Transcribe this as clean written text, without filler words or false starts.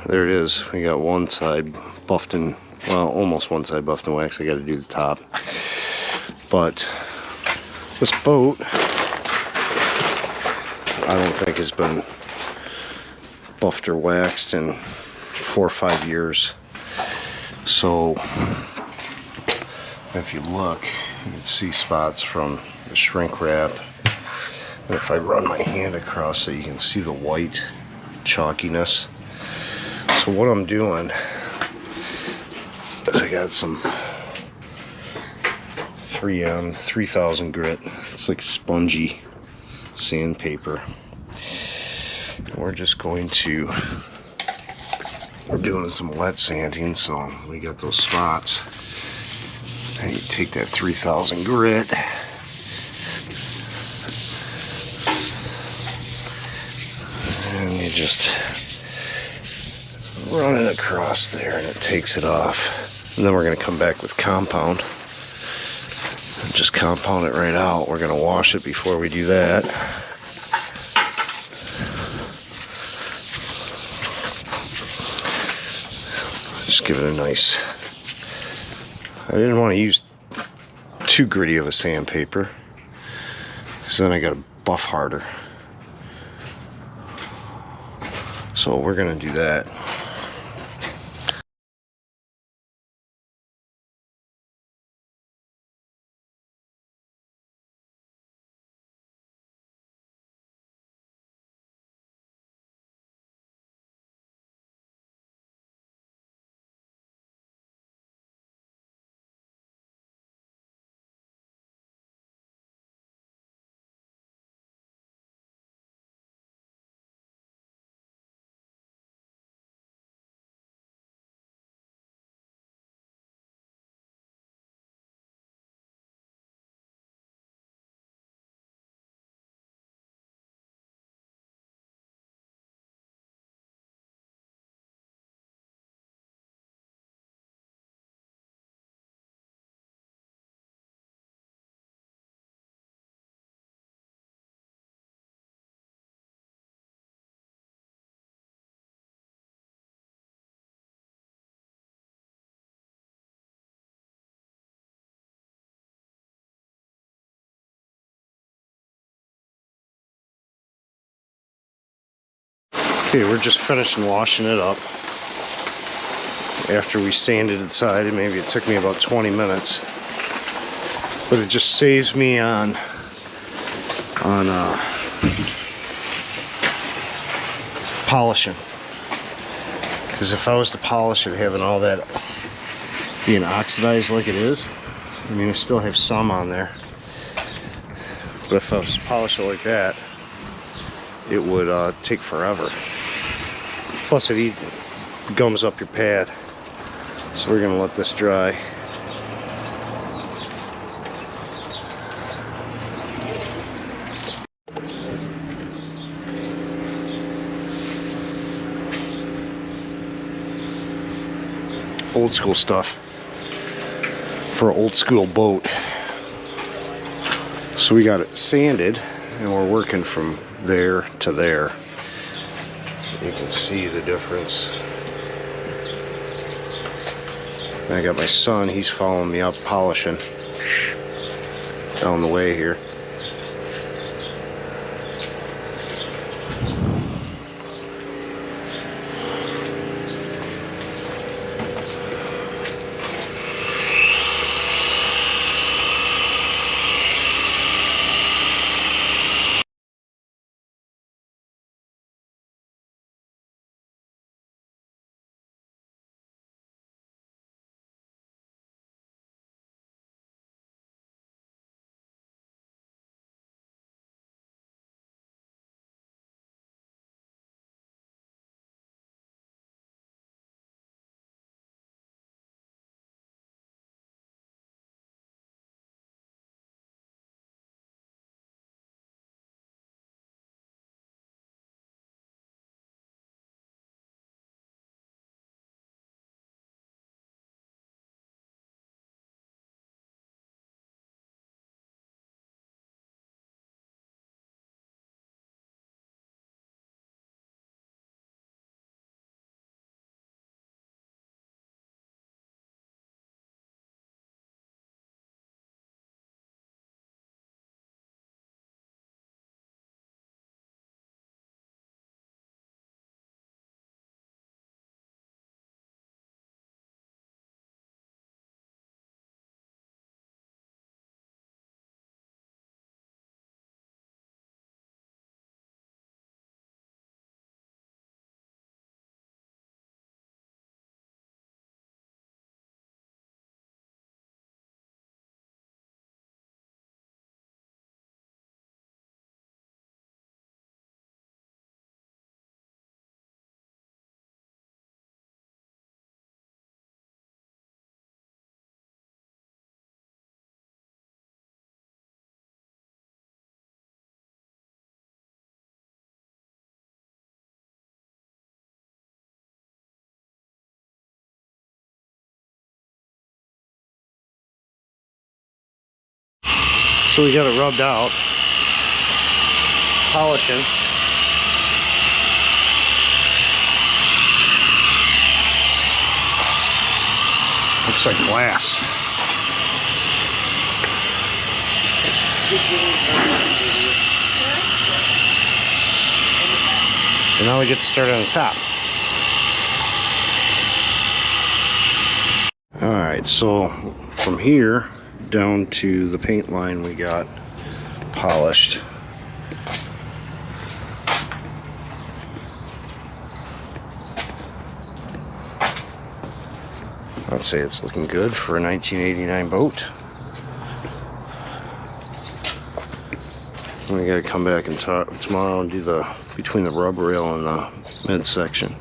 there it is. We got one side buffed and, well, almost one side buffed and waxed. I got to do the top. But this boat, I don't think has been buffed or waxed in 4 or 5 years. So if you look, you can see spots from the shrink wrap. And if I run my hand across it, you can see the white chalkiness. So what I'm doing is I got some 3M 3000 grit. It's like spongy sandpaper. We're just going to, we're doing some wet sanding, so we got those spots. And you take that 3000 grit and you just run it across there and it takes it off. And then we're going to come back with compound and just compound it right out. We're going to wash it before we do that. Just give it a nice, I didn't want to use too gritty of a sandpaper because then I got to buff harder. So we're going to do that. Okay, we're just finishing washing it up. After we sanded it side, and maybe it took me about 20 minutes. But it just saves me on polishing. Because if I was to polish it, having all that being oxidized like it is, I mean, I still have some on there. But if I was to polish it like that, it would take forever. Plus it gums up your pad. So we're gonna let this dry. Old school stuff for an old school boat. So we got it sanded and we're working from there to there. You can see the difference. And I got my son, he's following me up polishing down the way here. So we got it rubbed out. Polishing. Looks like glass. And now we get to start on the top. Alright, so from here down to the paint line we got polished. I'd say it's looking good for a 1989 boat. We gotta come back and talk tomorrow and do the between the rub rail and the midsection.